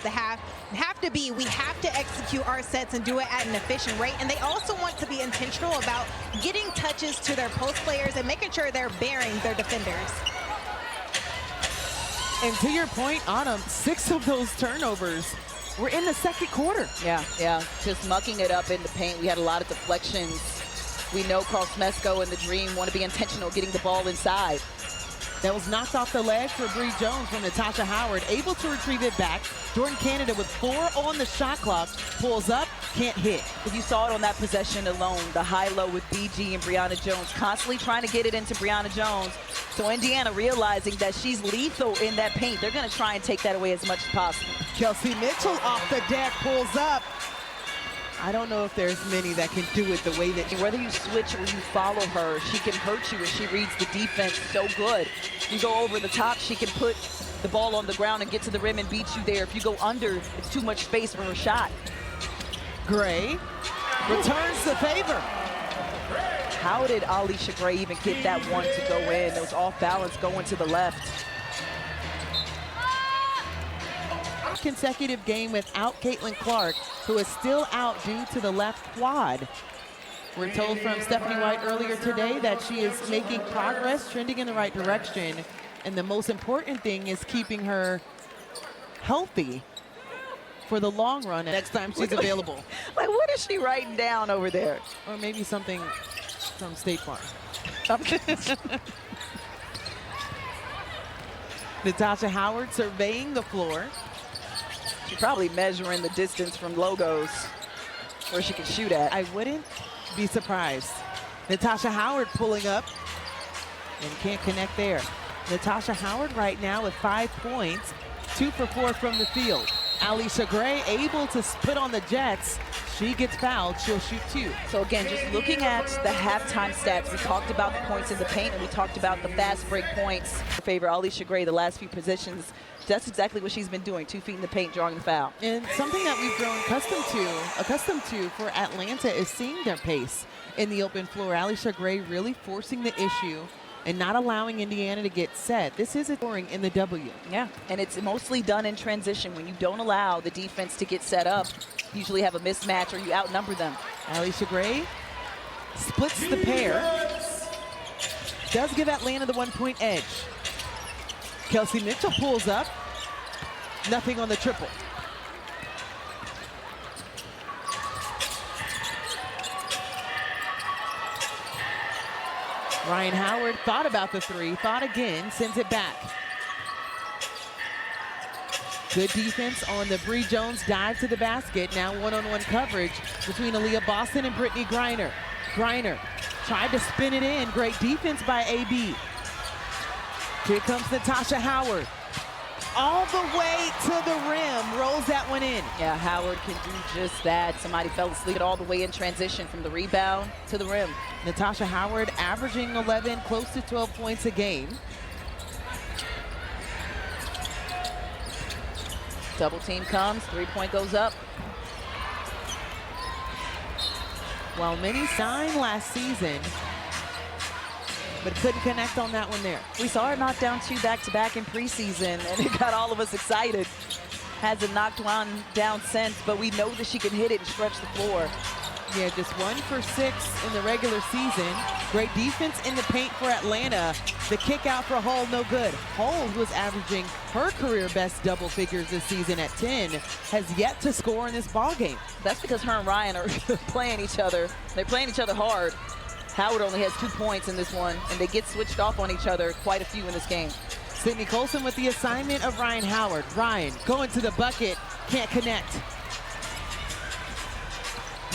have to be, we have to execute our sets and do it at an efficient rate. And they also want to be intentional about getting touches to their post players and making sure they're bearing their defenders. And to your point, Autumn, 6 of those turnovers were in the second quarter. Yeah, just mucking it up in the paint. We had a lot of deflections. We know Carl Smesco and the Dream want to be intentional getting the ball inside. That was knocked off the ledge for Bree Jones from Natasha Howard, able to retrieve it back. Jordan Canada with 4 on the shot clock, pulls up, can't hit. If you saw it on that possession alone, the high-low with BG and Brianna Jones, constantly trying to get it into Brianna Jones. So Indiana realizing that she's lethal in that paint. They're going to try and take that away as much as possible. Kelsey Mitchell off the deck, pulls up. I don't know if there's many that can do it the way that... Whether you switch or you follow her, she can hurt you, and she reads the defense so good. You go over the top, she can put the ball on the ground and get to the rim and beat you there. If you go under, it's too much space for her shot. Gray returns the favor. How did Alicia Gray even get that one to go in? It was off balance going to the left. Consecutive game without Caitlin Clark, who is still out due to the left quad. We're told from Stephanie White earlier today that she is making progress, trending in the right direction, and the most important thing is keeping her healthy for the long run next time she's available. Like, what is she writing down over there? Or maybe something from State Farm. Natasha Howard surveying the floor. She's probably measuring the distance from logos where she can shoot at. I wouldn't be surprised. Natasha Howard pulling up and can't connect there. Natasha Howard right now with 5 points, 2 for 4 from the field. Alicia Gray able to put on the Jets. She gets fouled, she'll shoot 2. So again, just looking at the halftime stats, we talked about the points in the paint and we talked about the fast break points. In favor of Alicia Gray the last few positions. That's exactly what she's been doing, 2 feet in the paint, drawing the foul. And something that we've grown accustomed to for Atlanta is seeing their pace in the open floor. Alicia Gray really forcing the issue and not allowing Indiana to get set. This is a scoring in the W. Yeah, and it's mostly done in transition. When you don't allow the defense to get set up, you usually have a mismatch or you outnumber them. Alicia Gray splits the pair. Does give Atlanta the 1-point edge. Kelsey Mitchell pulls up. Nothing on the triple. Ryan Howard thought about the 3, thought again, sends it back. Good defense on the Bree Jones dive to the basket. Now one-on-one coverage between Aaliyah Boston and Brittany Griner. Griner tried to spin it in. Great defense by AB. Here comes Natasha Howard. All the way to the rim, rolls that one in. Yeah, Howard can do just that. Somebody fell asleep all the way in transition from the rebound to the rim. Natasha Howard averaging 11, close to 12 points a game. Double team comes, 3-point goes up. While many signed last season, but couldn't connect on that one there. We saw her knock down 2 back-to-back in preseason, and it got all of us excited. Hasn't knocked one down since, but we know that she can hit it and stretch the floor. Yeah, just 1 for 6 in the regular season. Great defense in the paint for Atlanta. The kick out for Hull, no good. Hull, who was averaging her career best double figures this season at 10, has yet to score in this ball game. That's because her and Ryan are playing each other. They're playing each other hard. Howard only has 2 points in this one, and they get switched off on each other quite a few in this game. Sydney Colson with the assignment of Ryan Howard. Ryan going to the bucket, can't connect.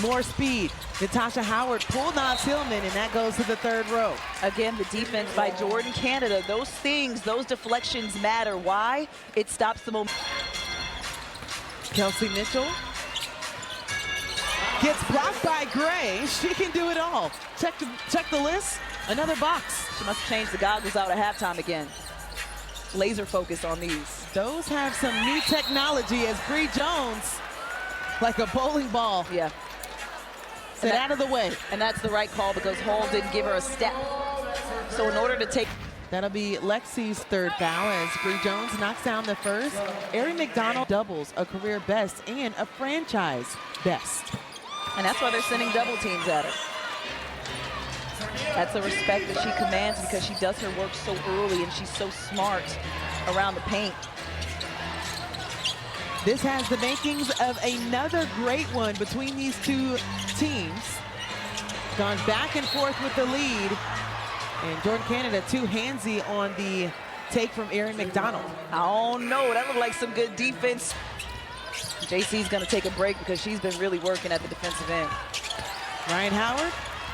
More speed. Natasha Howard pulled Naz Hillman, and that goes to the 3rd row. Again, the defense by Jordan Canada. Those things, those deflections matter. Why? It stops the momentum. Kelsey Mitchell gets blocked by Gray. She can do it all. Check the list. Another box. She must have changed the goggles out at halftime again. Laser focus on these. Those have some new technology as Bree Jones, like a bowling ball. Yeah. Sit out of the way. And that's the right call because Hall didn't give her a step. So in order to take That'll be Lexi's third foul as Bree Jones knocks down the first. Erin McDonald doubles a career best and a franchise best. And that's why they're sending double teams at her. That's the respect that she commands because she does her work so early and she's so smart around the paint. This has the makings of another great one between these two teams. Gone back and forth with the lead. And Jordan Canada too handsy on the take from Erin McDonald. Oh no, that looked like some good defense. JC's gonna take a break because she's been really working at the defensive end. Ryan Howard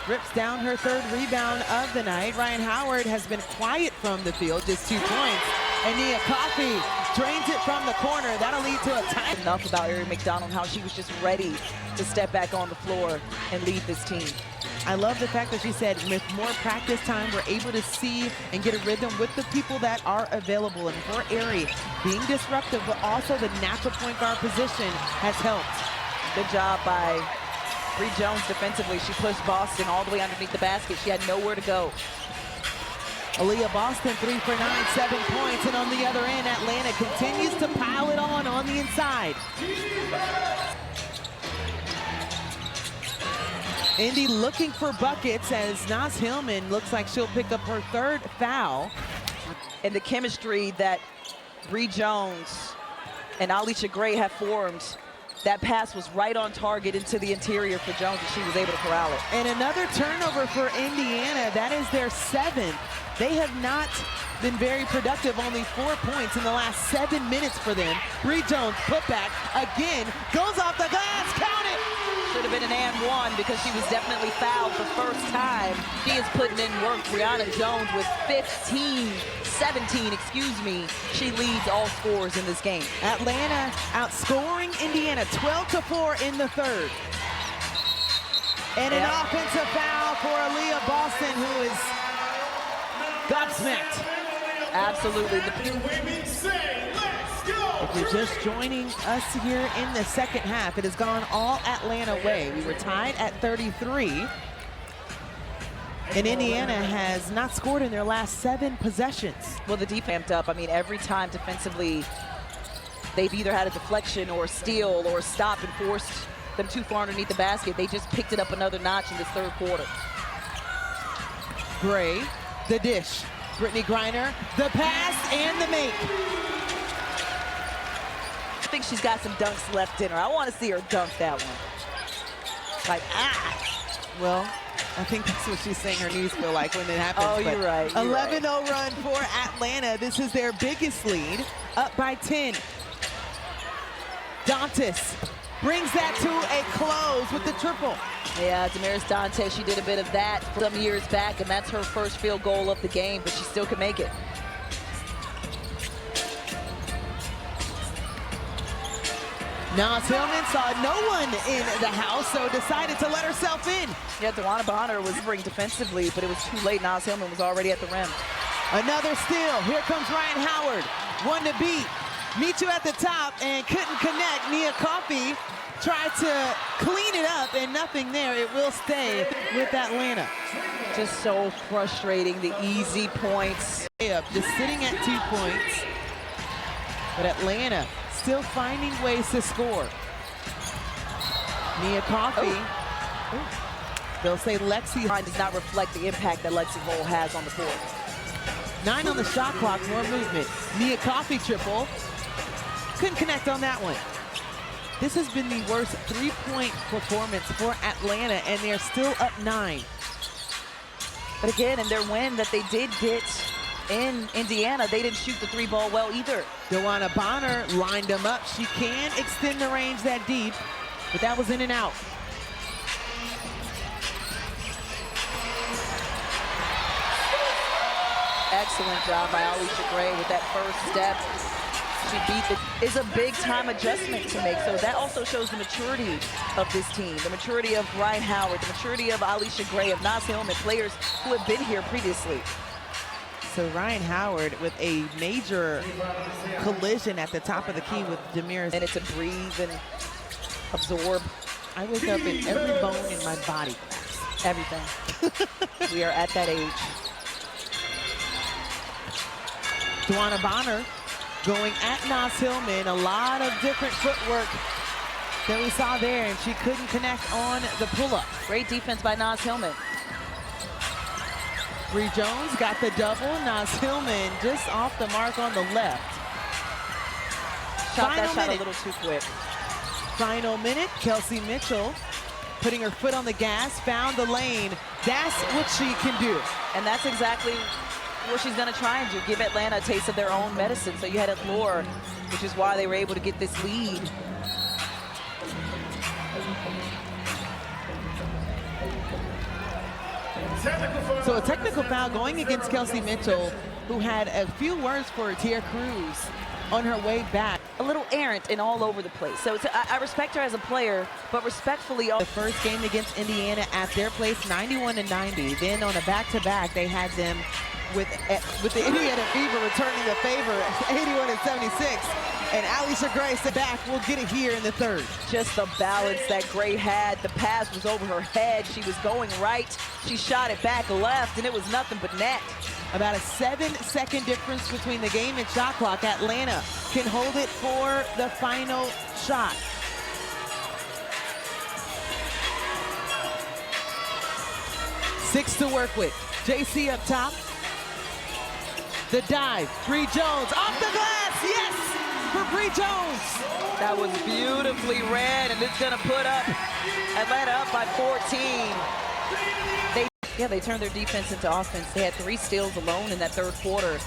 rips down her third rebound of the night. Ryan Howard has been quiet from the field, just 2 points. And Nia Coffey drains it from the corner. That'll lead to a tie. Enough about Erin McDonald, how she was just ready to step back on the floor and lead this team. I love the fact that she said with more practice time, we're able to see and get a rhythm with the people that are available. And for Erin, being disruptive, but also the natural point guard position has helped. Good job by Bree Jones defensively. She pushed Boston all the way underneath the basket. She had nowhere to go. Aaliyah Boston 3 for 9, 7 points. And on the other end, Atlanta continues to pile it on the inside. Indy looking for buckets as Naz Hillman looks like she'll pick up her third foul. And the chemistry that Bree Jones and Alicia Gray have formed, that pass was right on target into the interior for Jones, and she was able to corral it. And another turnover for Indiana. That is their 7th. They have not been very productive, only 4 points in the last 7 minutes for them. Bree Jones, putback again, goes off the glass, count it! Should have been an and one because she was definitely fouled the first time. She is putting in work. Brianna Jones with 17, excuse me. She leads all scorers in this game. Atlanta outscoring Indiana 12-4 in the third. And an offensive foul for Aaliyah Boston, who is gobsmacked. Absolutely. If you're just joining us here in the second half, it has gone all Atlanta way. We were tied at 33. And Indiana has not scored in their last 7 possessions. Well, the defense amped up. I mean, every time defensively, they've either had a deflection or a steal or a stop and forced them too far underneath the basket. They just picked it up another notch in this third quarter. Gray, the dish. Brittany Griner, the pass and the make. I think she's got some dunks left in her. I want to see her dunk that one. Like, Well, I think that's what she's saying her knees feel like when it happens. Oh, you're right. 11-0 run for Atlanta. This is their biggest lead, up by 10. Dantas brings that to a close with the triple. Yeah, Damaris Dante, she did a bit of that some years back, and that's her first field goal of the game, but she still can make it. Naz Hillman saw no one in the house, so decided to let herself in. Yeah, Dewana Bonner was bring defensively, but it was too late. Naz Hillman was already at the rim. Another steal. Here comes Ryan Howard. One to beat. Meet you at the top and couldn't connect. Nia Coffey tried to clean it up and nothing there. It will stay with Atlanta. Just so frustrating, the easy points. Just sitting at 2 points. But Atlanta still finding ways to score. Nia Coffey. They'll say Lexi does not reflect the impact that Lexi Vole has on the court. 9 on the shot clock, more movement. Nia Coffey triple. Couldn't connect on that one. This has been the worst 3-point performance for Atlanta, and they're still up 9. But again, in their win that they did get in Indiana, they didn't shoot the 3-ball well either. Dewana Bonner lined them up. She can extend the range that deep, but that was in and out. Excellent job by Alicia Gray with that first step. She beat the, is a big time adjustment to make. So that also shows the maturity of this team, the maturity of Ryan Howard, the maturity of Alicia Gray, of Naz Hillman, players who have been here previously. So Ryan Howard with a major collision at the top of the key with Damaris. And it's a breathe and absorb. I wake up and every bone in my body. Everything. We are at that age. Dwana Bonner going at Naz Hillman. A lot of different footwork that we saw there, and she couldn't connect on the pull-up. Great defense by Naz Hillman. Bree Jones got the double. Naz Hillman just off the mark on the left. Shot that shot a little too quick. Final minute, Kelsey Mitchell putting her foot on the gas, found the lane. That's what she can do. And that's exactly what she's going to try and do, give Atlanta a taste of their own medicine. So you had Allure, which is why they were able to get this lead. So a technical foul going against Kelsey Mitchell, who had a few words for Tia Cruz on her way back. A little errant and all over the place. So I respect her as a player, but respectfully. The first game against Indiana at their place, 91-90. Then on a back-to-back, they had them with the Indiana Fever returning the favor, 81-76. And Alicia Gray said back, we'll get it here in the third. Just the balance that Gray had. The pass was over her head. She was going right. She shot it back left, and it was nothing but net. About a 7-second difference between the game and shot clock. Atlanta can hold it for the final shot. Six to work with. JC up top. The dive. Bree Jones off the glass. Yes, for Bree Jones. That was beautifully read, and it's going to put up Atlanta up by 14. They turned their defense into offense. They had 3 steals alone in that third quarter.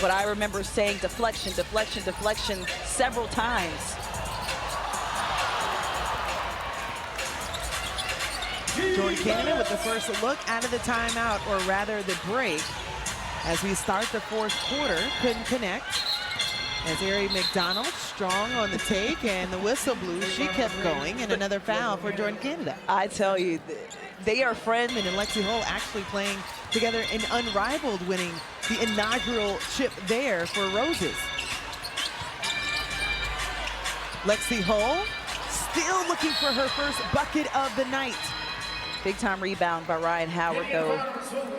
But I remember saying deflection, deflection, deflection several times. Jordan Canada with the first look out of the timeout, or rather the break, as we start the fourth quarter. Couldn't connect. As Ari McDonald strong on the take, and the whistle blew. She kept going, and another foul for Jordan Canada. I tell you, they are friends. And Lexi Hull actually playing together in unrivaled, winning the inaugural chip there for Roses. Lexi Hull still looking for her first bucket of the night. Big time rebound by Ryan Howard, though.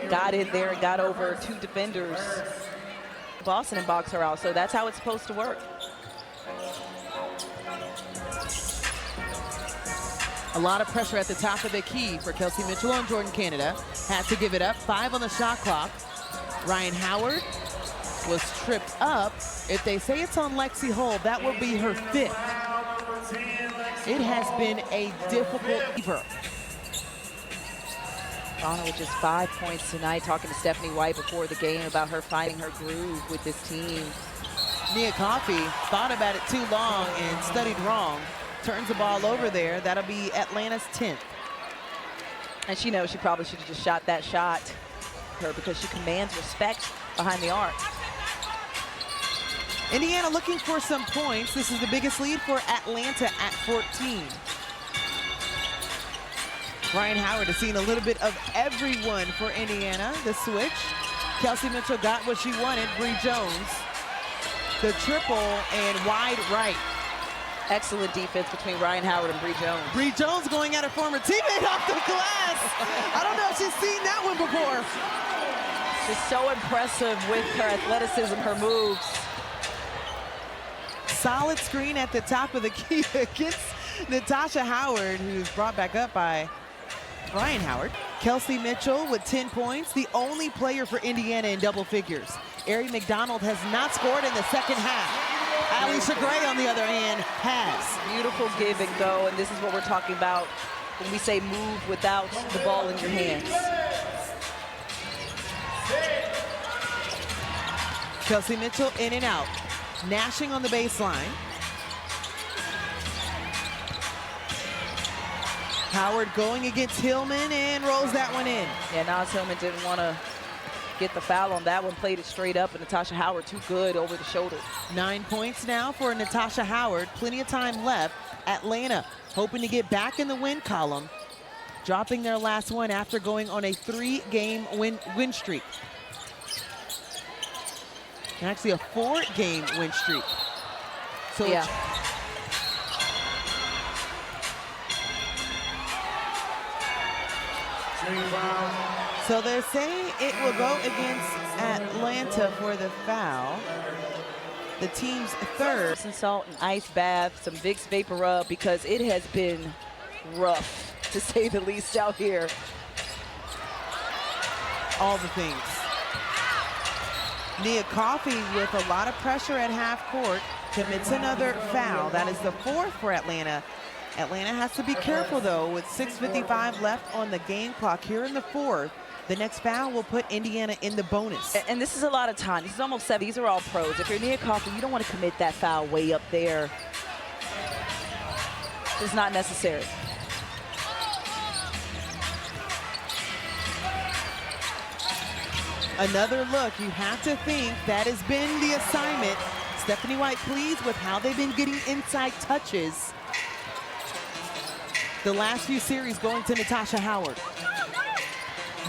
Got in there and got over 2 defenders. Boston and box her out, so that's how it's supposed to work. A lot of pressure at the top of the key for Kelsey Mitchell on Jordan Canada. Had to give it up. 5 on the shot clock. Ryan Howard was tripped up. If they say it's on Lexi Hull, that will be her 5th. It has been a difficult fever. Bonner with just 5 points tonight, talking to Stephanie White before the game about her finding her groove with this team. Nia Coffey thought about it too long and studied wrong. Turns the ball over there. That'll be Atlanta's 10th. And she knows she probably should have just shot that shot, because she commands respect behind the arc. Indiana looking for some points. This is the biggest lead for Atlanta at 14. Ryan Howard has seen a little bit of everyone for Indiana. The switch. Kelsey Mitchell got what she wanted. Bree Jones, the triple, and wide right. Excellent defense between Ryan Howard and Bree Jones. Bree Jones going at her former teammate off the glass. I don't know if she's seen that one before. She's so impressive with her athleticism, her moves. Solid screen at the top of the key against Natasha Howard, who's brought back up by Ryan Howard. Kelsey Mitchell with 10 points, the only player for Indiana in double figures. Ari McDonald has not scored in the second half. Alicia Gray, on the other hand, has. Beautiful give and go, and this is what we're talking about when we say move without the ball in your hands. Kelsey Mitchell in and out. Nashing on the baseline. Howard going against Hillman and rolls that one in. Yeah, Naz Hillman didn't want to get the foul on that one, played it straight up, and Natasha Howard too good over the shoulder. 9 points now for Natasha Howard. Plenty of time left. Atlanta hoping to get back in the win column, dropping their last one after going on a 3-game win streak. And actually a 4-game win streak. So yeah. So they're saying it will go against Atlanta for the foul. The team's third. Some salt and ice bath, some Vicks Vapor Rub, because it has been rough, to say the least, out here. All the things. Nia Coffey with a lot of pressure at half court commits another foul. That is the 4th for Atlanta. Atlanta has to be careful, though, with 6:55 left on the game clock here in the 4th. The next foul will put Indiana in the bonus. And this is a lot of time. This is almost 7. These are all pros. If you're Nia Coffey, you don't want to commit that foul way up there. It's not necessary. Another look. You have to think that has been the assignment. Stephanie White pleased with how they've been getting inside touches. The last few series going to Natasha Howard.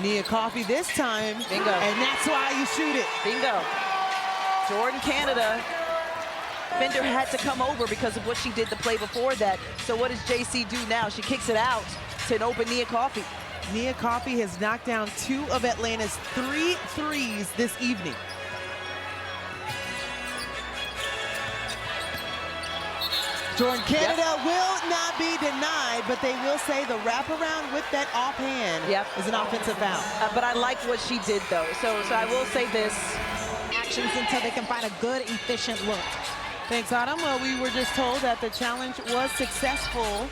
Nia Coffey this time. Bingo. And that's why you shoot it. Bingo. Jordan Canada. Fender had to come over because of what she did the play before that. So what does JC do now? She kicks it out to an open Nia Coffey. Nia Coffey has knocked down 2 of Atlanta's 3 threes this evening. Jordan Canada will not be denied, but they will say the wraparound with that offhand is an offensive foul. But I like what she did, though. So I will say this. Actions until they can find a good, efficient look. Thanks, Autumn. Well, we were just told that the challenge was successful,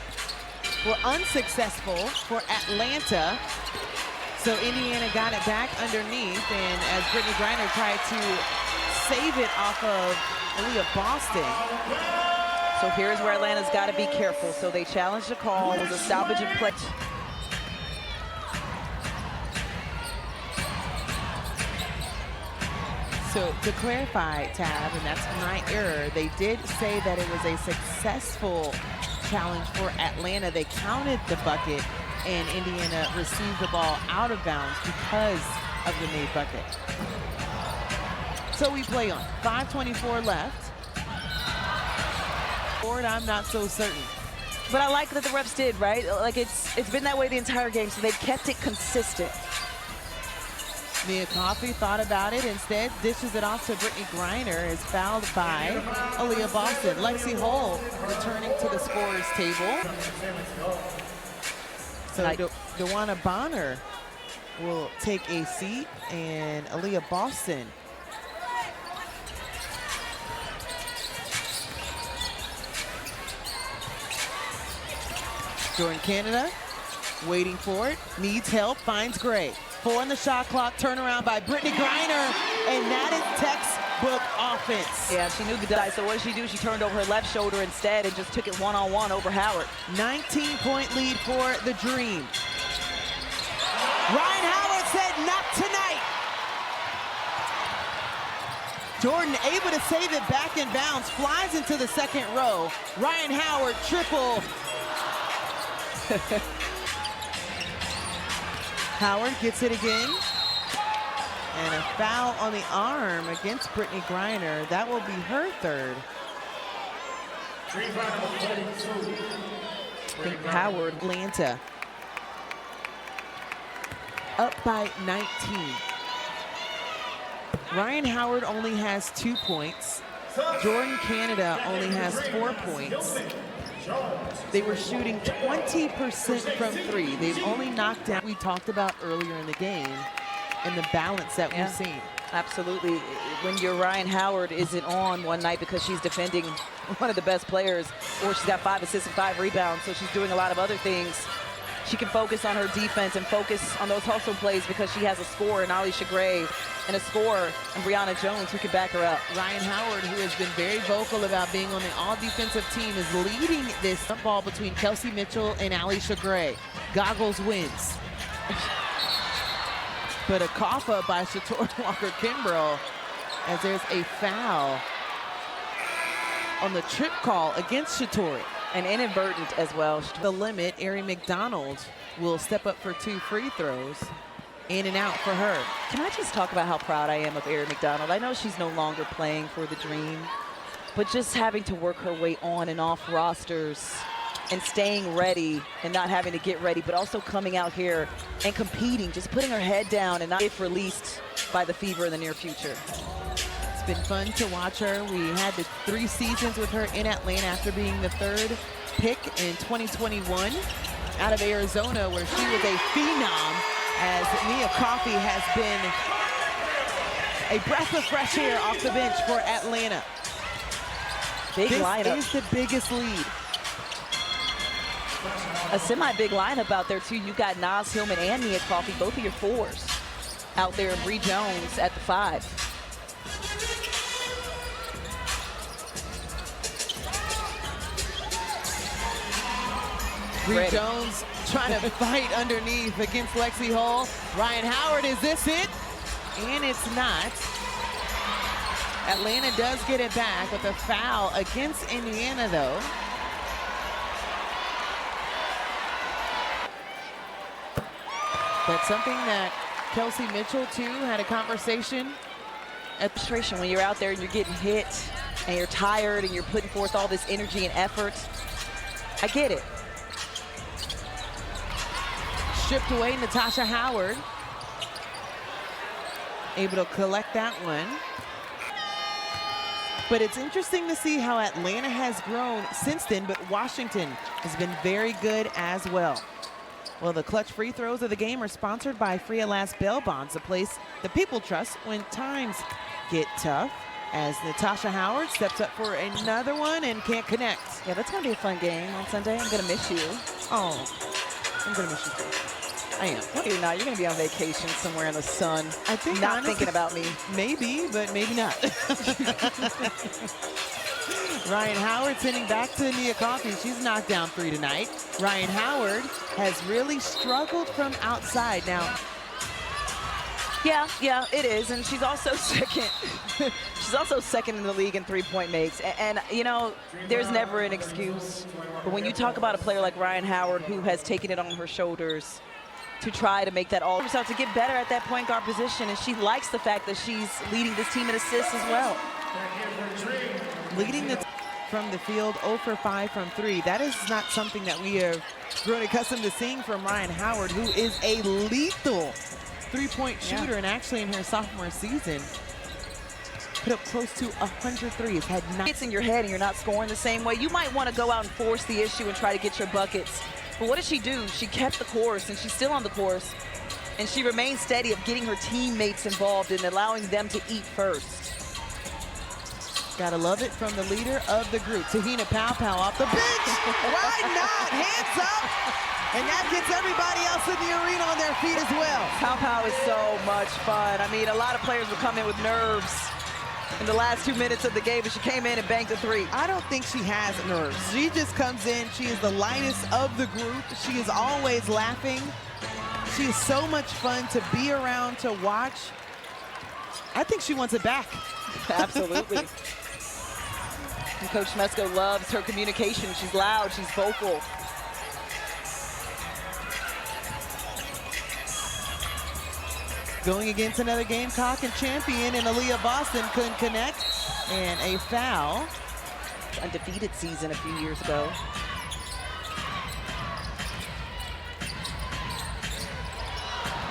or unsuccessful, for Atlanta. So Indiana got it back underneath, and as Brittany Griner tried to save it off of Aaliyah Boston. So here's where Atlanta's got to be careful. So they challenged the call. It was a salvage of play. So to clarify, Tab, and that's my error, they did say that it was a successful challenge for Atlanta. They counted the bucket, and Indiana received the ball out of bounds because of the made bucket. So we play on. 5:24 left. I'm not so certain. But I like that the refs did, right? Like it's been that way the entire game, so they've kept it consistent. Nia Coffey thought about it, instead dishes it off to Brittany Griner, is fouled by Aaliyah Boston. Lexi Hull returning to the scorer's table. So DeWanna Bonner will take a seat, and Aaliyah Boston Jordan Canada waiting for it, needs help, finds Gray. 4 on the shot clock, turnaround by Brittany Griner, and that is textbook offense. Yeah, she knew the die, so what did she do? She turned over her left shoulder instead and just took it one-on-one over Howard. 19-point lead for the Dream. Ryan Howard said, not tonight. Jordan able to save it back in bounds, flies into the second row. Ryan Howard, triple. Howard gets it again. And a foul on the arm against Brittany Griner. That will be her third. Howard, Atlanta. Up by 19. Ryan Howard only has 2 points. Jordan Canada only has 4 points. They were shooting 20% from 3. They've only knocked down, we talked about earlier in the game, and the balance that we've seen. Absolutely. When your Ryan Howard isn't on one night because she's defending one of the best players, or she's got 5 assists and 5 rebounds, so she's doing a lot of other things, she can focus on her defense and focus on those hustle plays because she has a scorer in Alisha Gray and a scorer in Brianna Jones who can back her up. Ryan Howard, who has been very vocal about being on the all-defensive team, is leading this ball between Kelsey Mitchell and Alisha Gray. Goggles wins. But a cough up by Shator Walker-Kimbrough as there's a foul on the trip call against Shatori. And inadvertent as well. The limit, Ari McDonald will step up for 2 free throws. In and out for her. Can I just talk about how proud I am of Ari McDonald? I know she's no longer playing for the Dream, but just having to work her way on and off rosters and staying ready and not having to get ready, but also coming out here and competing, just putting her head down and not if released by the Fever in the near future. It's been fun to watch her. We had the 3 seasons with her in Atlanta after being the 3rd pick in 2021 out of Arizona, where she was a phenom, as Nia Coffey has been a breath of fresh air off the bench for Atlanta. Big lineup. This is the biggest lead. A semi-big lineup out there, too. You got Naz Hillman and Nia Coffey, both of your 4s out there, and Bree Jones at the 5. Bree Jones trying to fight underneath against Lexi Hall. Ryan Howard, is this it? And it's not. Atlanta does get it back with a foul against Indiana, though. That's something that Kelsey Mitchell, too, had a conversation. Frustration when you're out there and you're getting hit and you're tired and you're putting forth all this energy and effort. I get it. Stripped away, Natasha Howard. Able to collect that one. But it's interesting to see how Atlanta has grown since then, but Washington has been very good as well. Well, the clutch free throws of the game are sponsored by Free Last Bail Bonds, a place the people trust when times get tough. As Natasha Howard steps up for another one and can't connect. Yeah, that's going to be a fun game on Sunday. I'm going to miss you. Oh, I'm going to miss you too. I am. No, you're not. You're going to be on vacation somewhere in the sun. I think not honestly, thinking about me. Maybe, but maybe not. Ryan Howard sending back to Nia Coffey. She's knocked down 3 tonight. Ryan Howard has really struggled from outside. Now, yeah, it is, and she's also second. She's also second in the league in 3-point makes, and you know, there's never an excuse. But when you talk about a player like Ryan Howard, who has taken it on her shoulders to try to make that all herself, to get better at that point guard position, and she likes the fact that she's leading this team in assists as well. Leading from the field, 0 for 5 from 3. That is not something that we have grown accustomed to seeing from Ryan Howard, who is a lethal 3-point shooter, and actually in her sophomore season put up close to 100 threes. Had not. It's in your head and you're not scoring the same way. You might want to go out and force the issue and try to get your buckets. But what did she do? She kept the course, and she's still on the course, and she remained steady of getting her teammates involved and allowing them to eat first. Gotta love it from the leader of the group, Tahina Pow off the bench. Why not? Hands up. And that gets everybody else in the arena on their feet as well. Pow is so much fun. I mean, a lot of players will come in with nerves in the last 2 minutes of the game, but she came in and banked a 3. I don't think she has nerves. She just comes in. She is the lightest of the group. She is always laughing. She is so much fun to be around, to watch. I think she wants it back. Absolutely. And Coach Schmesko loves her communication. She's loud, she's vocal. Going against another Gamecock and champion, and Aaliyah Boston couldn't connect. And a foul. Undefeated season a few years ago.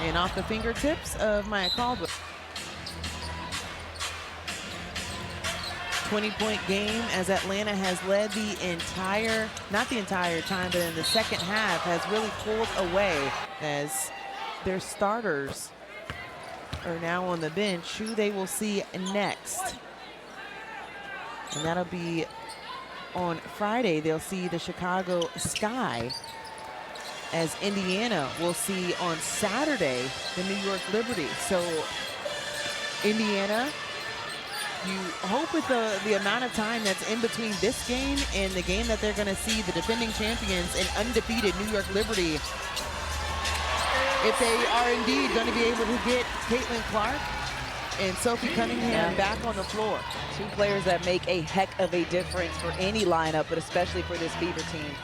And off the fingertips of Maya Caldwell. 20-point game as Atlanta has led the entire, not the entire time, but in the second half has really pulled away as their starters are now on the bench, who they will see next. And that'll be on Friday. They'll see the Chicago Sky, as Indiana will see on Saturday the New York Liberty. So Indiana, you hope with the amount of time that's in between this game and the game that they're going to see the defending champions and undefeated New York Liberty, if they are indeed going to be able to get Caitlin Clark and Sophie Cunningham back on the floor. 2 players that make a heck of a difference for any lineup, but especially for this Fever team.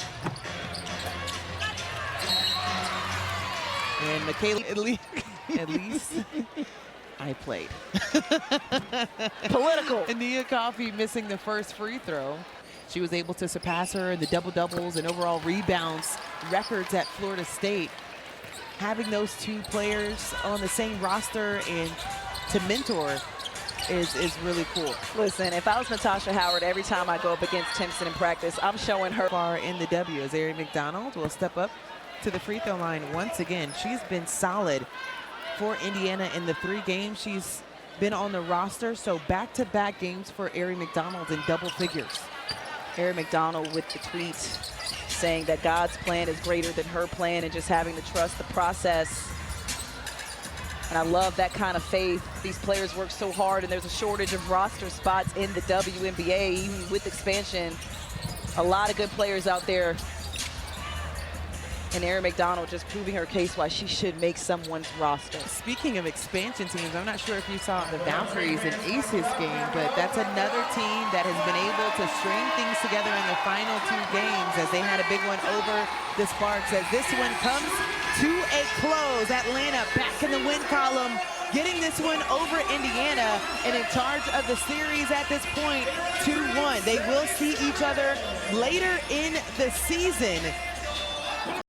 And Michaela, at least I played. Political. And Nia Coffey missing the first free throw. She was able to surpass her in the double-doubles and overall rebounds records at Florida State. Having those two players on the same roster and to mentor is really cool. Listen, if I was Natasha Howard, every time I go up against Timpson in practice, I'm showing her. Far in the W as Ari McDonald will step up to the free throw line once again. She's been solid for Indiana in the 3 games she's been on the roster, so back-to-back games for Ari McDonald in double figures. Ari McDonald with the tweet saying that God's plan is greater than her plan and just having to trust the process. And I love that kind of faith. These players work so hard, and there's a shortage of roster spots in the WNBA, even with expansion. A lot of good players out there. And Ari McDonald just proving her case why she should make someone's roster. Speaking of expansion teams, I'm not sure if you saw the Valkyries in Ace's game, but that's another team that has been able to string things together in the final 2 games as they had a big one over the Sparks. As this one comes to a close, Atlanta back in the win column, getting this one over Indiana and in charge of the series at this point, 2-1. They will see each other later in the season.